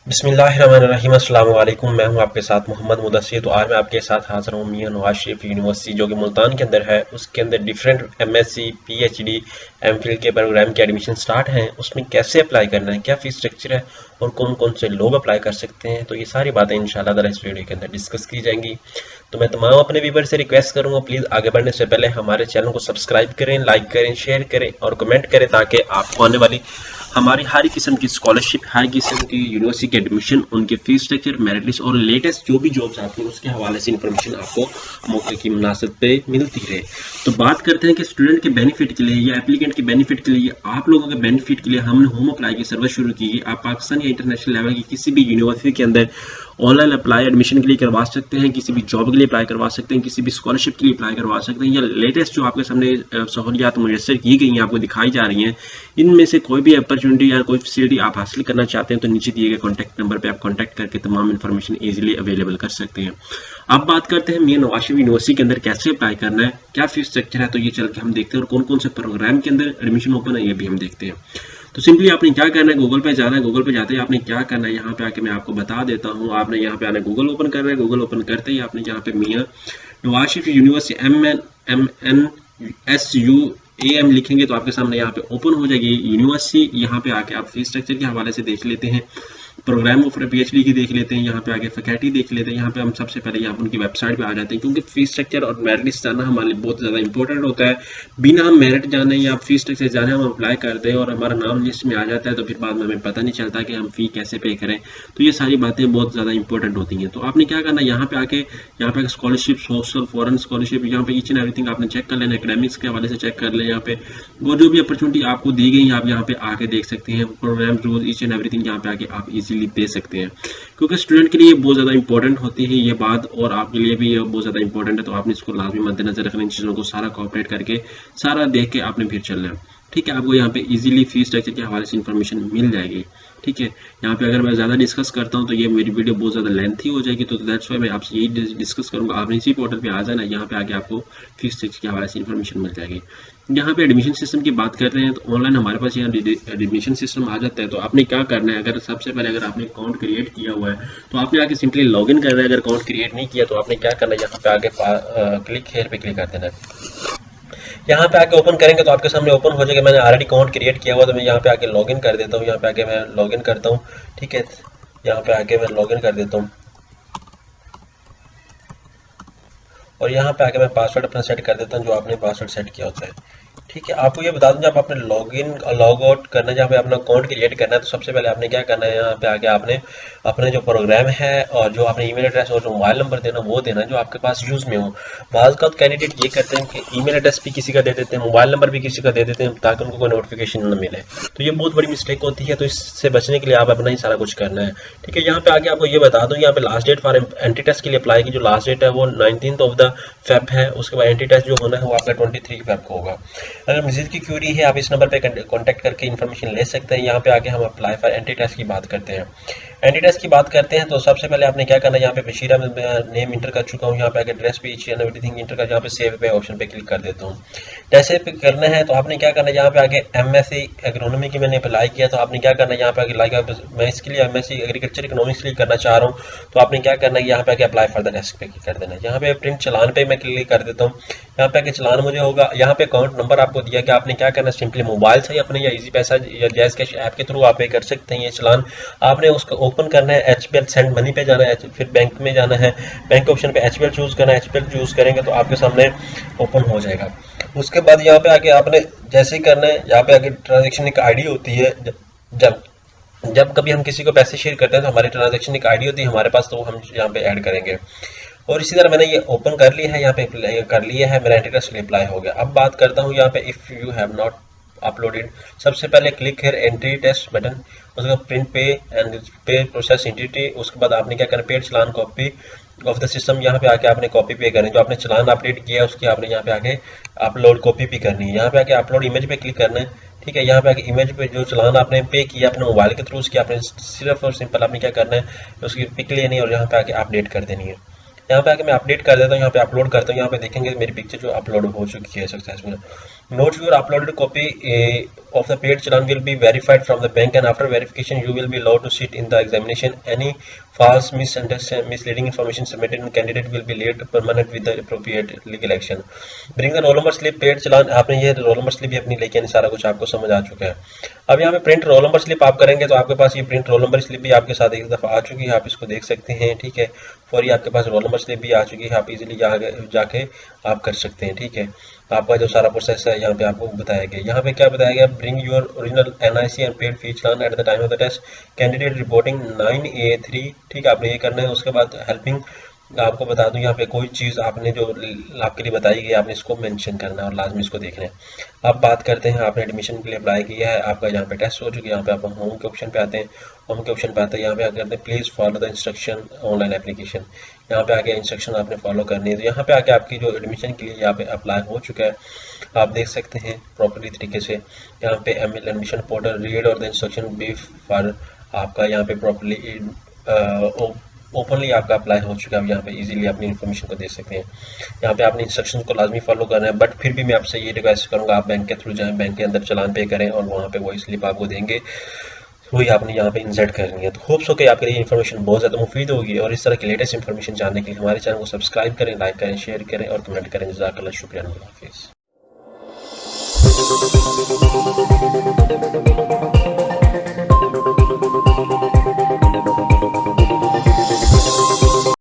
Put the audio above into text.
बिस्मिल्लाहिर्रहमानिर्रहीम, अस्सलाम वालेकुम। मैं हूं आपके साथ मोहम्मद मुदस्सिर। तो आज मैं आपके साथ हाजिर हूं मियां नवाज शरीफ यूनिवर्सिटी जो कि मुल्तान के अंदर है। उसके अंदर डिफरेंट एमएससी, पीएचडी, एमफिल के प्रोग्राम के एडमिशन स्टार्ट हैं। उसमें कैसे अप्लाई करना है, क्या फीस स्ट्रक्चर है और कौन कौन से लोग अप्लाई कर सकते हैं, तो ये सारी बातें इंशाल्लाह ताला इस वीडियो के अंदर डिस्कस की जाएंगी। तो मैं तमाम अपने व्यूअर से रिक्वेस्ट करूंगा, प्लीज़ आगे बढ़ने से पहले हमारे चैनल को सब्सक्राइब करें, लाइक करें, शेयर करें और कमेंट करें, ताकि आपको आने वाली हमारी हर किस्म की स्कॉलरशिप, हर किस्म की यूनिवर्सिटी के एडमिशन, उनके फीस स्ट्रक्चर, मेरिट लिस्ट और लेटेस्ट जो भी जॉब्स आती हैं उसके हवाले से इंफॉर्मेशन आपको मौके की मुनासिब पे मिलती रहे। तो बात करते हैं कि स्टूडेंट के बेनिफिट के लिए या एप्लीकेंट के बेनिफिट के लिए, आप लोगों के बेनिफिट के लिए हमने होम अप्लाई की सर्विस शुरू की है। आप पाकिस्तान या इंटरनेशनल लेवल की किसी भी यूनिवर्सिटी के अंदर ऑनलाइन अप्लाई एडमिशन के लिए करवा सकते हैं, किसी भी जॉब के लिए अप्लाई करवा सकते हैं, किसी भी स्कॉलरशिप के लिए अप्लाई करवा सकते हैं, या लेटेस्ट जो आपके सामने सहूलियात मुयसर की गई हैं, आपको दिखाई जा रही हैं, इनमें से कोई भी अपॉर्चुनिटी या कोई फैसिलिटी आप हासिल करना चाहते हैं तो नीचे दिए गए कॉन्टैक्ट नंबर पर आप कॉन्टैक्ट करके तमाम इन्फॉर्मेशन ईजिली अवेलेबल कर सकते हैं। अब बात करते हैं मियां नवाज शरीफ यूनिवर्सिटी के अंदर कैसे अप्लाई करना है, क्या फीस स्ट्रक्चर है, तो ये चल के हम देखते हैं, और कौन कौन से प्रोग्राम के अंदर एडमिशन ओपन है ये भी हम देखते हैं। तो सिंपली आपने क्या करना है, गूगल पे जाना है। गूगल पे जाते ही आपने क्या करना है, यहाँ पे आके मैं आपको बता देता हूँ। आपने यहाँ पे आना, गूगल ओपन करना है। गूगल ओपन करते ही आपने यहाँ पे मियां नवाज शरीफ यूनिवर्सिटी MNSUAM लिखेंगे तो आपके सामने यहाँ पे ओपन हो जाएगी यूनिवर्सिटी। यहाँ पे आके आप फीस स्ट्रक्चर के हवाले से देख लेते हैं, प्रोग्राम ऑफर पीएचडी की देख लेते हैं, यहाँ पे आगे फैकल्टी देख लेते हैं। यहाँ पे हम सबसे पहले यहाँ पे उनकी वेबसाइट पे आ जाते हैं, क्योंकि फीस स्ट्रक्चर और मेरिट लिस्ट जानना हमारे लिए बहुत ज़्यादा इंपॉर्टेंट होता है। बिना हम मेरिट जाने या फीस स्ट्रक्चर जाने हम अप्लाई करते हैं और हमारा नाम लिस्ट में आ जाता है, तो फिर बाद में हमें पता नहीं चलता कि हम फ़ी कैसे पे करें। तो ये सारी बातें बहुत ज़्यादा इंपॉर्टेंट होती हैं। तो आपने क्या करना है, यहाँ पे आके यहाँ पे स्कॉलरशिप, सोशल, फॉरेन स्कॉलरशिप, यहाँ पे ईच एंड एवरीथिंग आपने चेक कर लेना, एकेडमिक्स के हवाले से चेक कर लें। यहाँ पे वो जो भी अपॉर्चुनिटी आपको दी गई आप यहाँ पे आके देख सकते हैं, program rule, each and everything यहाँ पे आके आप इजीली दे सकते हैं, क्योंकि स्टूडेंट के लिए बहुत ज़्यादा इंपॉर्टेंट होती है ये बात, और आपके लिए भी ये बहुत ज़्यादा इंपॉर्टेंट है। तो आपने इसको लाजमी मद्देनजर रखना, इन चीज़ों को सारा कोऑपरेट करके, सारा देख के आपने फिर चलना है। ठीक है, आपको यहाँ पे इजीली फीस स्ट्रक्चर के हवाले से इंफॉर्मेशन मिल जाएगी। ठीक है, यहाँ पे अगर मैं ज़्यादा डिस्कस करता हूँ तो ये मेरी वीडियो बहुत ज़्यादा लेंथी हो जाएगी, तो दैट्स वाई मैं आपसे यही डिस्कस करूँगा। आपने इसी पोर्टल पे आ जाना, यहाँ पे आके आपको फीस स्ट्रक्चर के हवाले से इंफॉर्मेशन मिल जाएगी। यहाँ पे एडमिशन सिस्टम की बात कर रहे हैं तो ऑनलाइन हमारे पास यहाँ एडमिशन सिस्टम आ जाता है। तो आपने क्या करना है, अगर सबसे पहले अगर आपने अकाउंट क्रिएट किया हुआ है तो आपने आके सिंपली लॉगिन करना है। अगर अकाउंट क्रिएट नहीं किया तो आपने क्या करना है, यहाँ पे आके क्लिक हेयर पे क्लिक कर देना है। यहाँ पे आके ओपन करेंगे तो आपके सामने ओपन हो जाएगा। मैंने ऑलरेडी अकाउंट क्रिएट किया हुआ, तो मैं यहाँ पे आके लॉगिन कर देता हूँ। यहाँ पे आके मैं लॉगिन करता हूँ। ठीक है, यहाँ पे आके मैं लॉगिन कर देता हूँ और यहाँ पे आके मैं पासवर्ड अपना सेट कर देता हूँ, जो आपने पासवर्ड सेट किया होता है। ठीक है, आपको ये बता दूं, जब आपने लॉगिन लॉग आउट करना है, जहाँ पे अपना अकाउंट क्रिएट करना है, तो सबसे पहले आपने क्या करना है, यहाँ पे आके आपने अपने जो प्रोग्राम है और जो आपने ईमेल एड्रेस और जो मोबाइल नंबर देना वो देना जो आपके पास यूज़ में हो। बाज़ का कैंडिडेट ये करते हैं कि ईमेल एड्रेस भी किसी का दे देते हैं, मोबाइल नंबर भी किसी का दे देते हैं, ताकि उनको कोई नोटिफिकेशन न मिले। तो ये बहुत बड़ी मिस्टेक होती है, तो इससे बचने के लिए आप अपना ही सारा कुछ करना है। ठीक है, यहाँ पे आगे आपको ये बता दूँ, यहाँ पे last date for entry test के लिए अप्लाई की जो लास्ट डेट है वो 19 ऑफ द फेब है। उसके बाद एंटी टेस्ट जो होना है वो आपका 23 फेब को होगा। अगर मजीद की क्यूरी है आप इस नंबर पे कांटेक्ट करके इन्फॉर्मेशन ले सकते हैं। यहाँ पे आके हम अप्लाई फॉर एंटी टेस्ट की बात करते हैं। एंटी टेस्ट की बात करते हैं तो सबसे पहले आपने क्या करना है, यहाँ पे बशीरा में नेम इंटर कर चुका हूँ, यहाँ पे आके एड्रेस भी एवरीथिंग इंटर कर, यहाँ पे सेव पे ऑप्शन पे क्लिक कर देता हूँ। जैसे पे करना है तो आपने क्या करना है, यहाँ पे आगे एमएससी एग्रोनॉमी की मैंने अप्लाई किया, तो आपने क्या करना है, यहाँ पे आगे लाइक मैं इसके लिए एमएससी एग्रीकल्चर इकोनॉमिक्स के लिए करना चाह रहा हूँ, तो आपने क्या करना है, यहाँ पे आगे अप्लाई फॉर द टेस्ट पे क्लिक कर देना है। यहाँ पे प्रिंट चलान पे मैं क्लिक कर देता हूँ। यहाँ पे आगे चलान मुझे होगा, यहाँ पे अकाउंट नंबर आपको दिया कि आपने क्या करना है, सिंपली मोबाइल से अपने या इजी पैसा या जैज़ कैश ऐप के थ्रू आप पे कर सकते हैं ये चलान। आपने उसको ओपन करना है, एचबीएल सेंड मनी पे जाना है, फिर बैंक में जाना है, बैंक ऑप्शन पे एचबीएल चूज करना है। एचबीएल चूज करेंगे तो आपके सामने ओपन हो जाएगा। उसके बाद यहाँ पे आके आपने जैसे ही करना है, यहाँ पे आके ट्रांजेक्शन एक आईडी होती है। जब जब कभी हम किसी को पैसे शेयर करते हैं तो हमारी ट्रांजेक्शन एक आईडी होती है हमारे पास, तो हम यहाँ पे ऐड करेंगे। और इसी तरह मैंने ये ओपन कर लिया है, यहाँ पे कर लिया है, मेरा एंटी टेस्ट अप्लाई हो गया। अब बात करता हूँ यहाँ पे if you have not uploaded, सबसे पहले click here entry test button, उसके बाद प्रिंट पे एंड पे प्रोसेस एंटिटी। उसके बाद आपने क्या करना, paid challan copy of the system, यहाँ पे आके आपने कॉपी पे करनी, जो आपने चलान अपडेट किया है उसकी आपने यहाँ पे आके अपलोड कॉपी भी करनी है। यहाँ पे आके अपलोड इमेज पे क्लिक करना है। ठीक है, यहाँ पे आके इमेज पे जो चलान आपने पे किया अपने मोबाइल के थ्रू, उसकी आपने सिर्फ और सिंपल आपने क्या करना है, उसकी पिक लेनी है और यहाँ पे आके अपडेट कर देनी है। यहाँ पे आके मैं अपडेट कर देता हूँ, यहाँ पे अपलोड करता हूँ। यहाँ पे देखेंगे मेरी पिक्चर जो अपलोड हो चुकी है successful. Not your uploaded copy of the paid challan will be verified from the bank, and after verification you will be allowed to sit in the examination. Any false, misleading information submitted in candidate will be laid permanent with the appropriate legal action. Bring the roll number slip, paid challan। आपने ये roll number slip भी अपनी लेके आनी, सारा कुछ आपको समझ आ चुका है। अब यहाँ पे प्रिंट रोल नंबर स्लिप आप करेंगे तो आपके पास ये प्रिंट रोल नंबर स्लिप भी आपके साथ एक दफ़ा आ चुकी है, आप इसको देख सकते हैं। ठीक है, फौरी आपके पास रोल नंबर स्लिप भी आ चुकी है, आप इजीली जाके आप कर सकते हैं। ठीक है, आपका जो सारा प्रोसेस है यहाँ पे आपको बताया गया। यहाँ पे क्या बताया गया, bring your original NIC and paid fee challan at the time of the test, candidate reporting 9A3। ठीक है, आपने ये करना है। उसके बाद हेल्पिंग, आपको बता दूं यहाँ पे कोई चीज़ आपने जो आपके लिए बताई गई आपने इसको मेंशन करना है और लाजमी इसको देखना है। अब बात करते हैं, आपने एडमिशन के लिए अप्लाई किया है, आपका यहाँ पे टेस्ट हो चुकी है। यहाँ पे आप होम के ऑप्शन पे आते हैं, होम के ऑप्शन पे आते हैं, यहाँ पे आके करते हैं please follow the instruction online application. यहाँ पे आके इंस्ट्रक्शन आपने फॉलो करनी है। तो यहाँ पे आके आपकी जो एडमिशन के लिए यहाँ पे अप्लाई हो चुका है, आप देख सकते हैं प्रॉपरली तरीके से। यहाँ पे एडमिशन पोर्टल रीड और द इंस्ट्रक्शन बी फॉर, आपका यहाँ पे प्रॉपरली ओपनली आपका अप्लाई हो चुका है। यहाँ पे इजीली अपनी इन्फॉर्मेशन को देख सकते हैं। यहाँ पे आपने इंस्ट्रक्शंस को लाजमी फॉलो करना है, बट फिर भी मैं आपसे ये रिक्वेस्ट करूँगा आप बैंक के थ्रू जाएं, बैंक के अंदर चालान पे करें और वहाँ पे वही स्लिप आपको देंगे, वही आपने यहाँ पे इंसर्ट करनी है। तो होप सो कि आपके लिए इन्फॉर्मेशन बहुत ज़्यादा मुफीद होगी, और इस तरह की लेटेस्ट इन्फॉर्मेशन जानने के लिए हमारे चैनल को सब्सक्राइब करें, लाइक करें, शेयर करें और कमेंट करें। जज़ाकल्लाह, शुक्रिया, अल्लाह हाफिज़।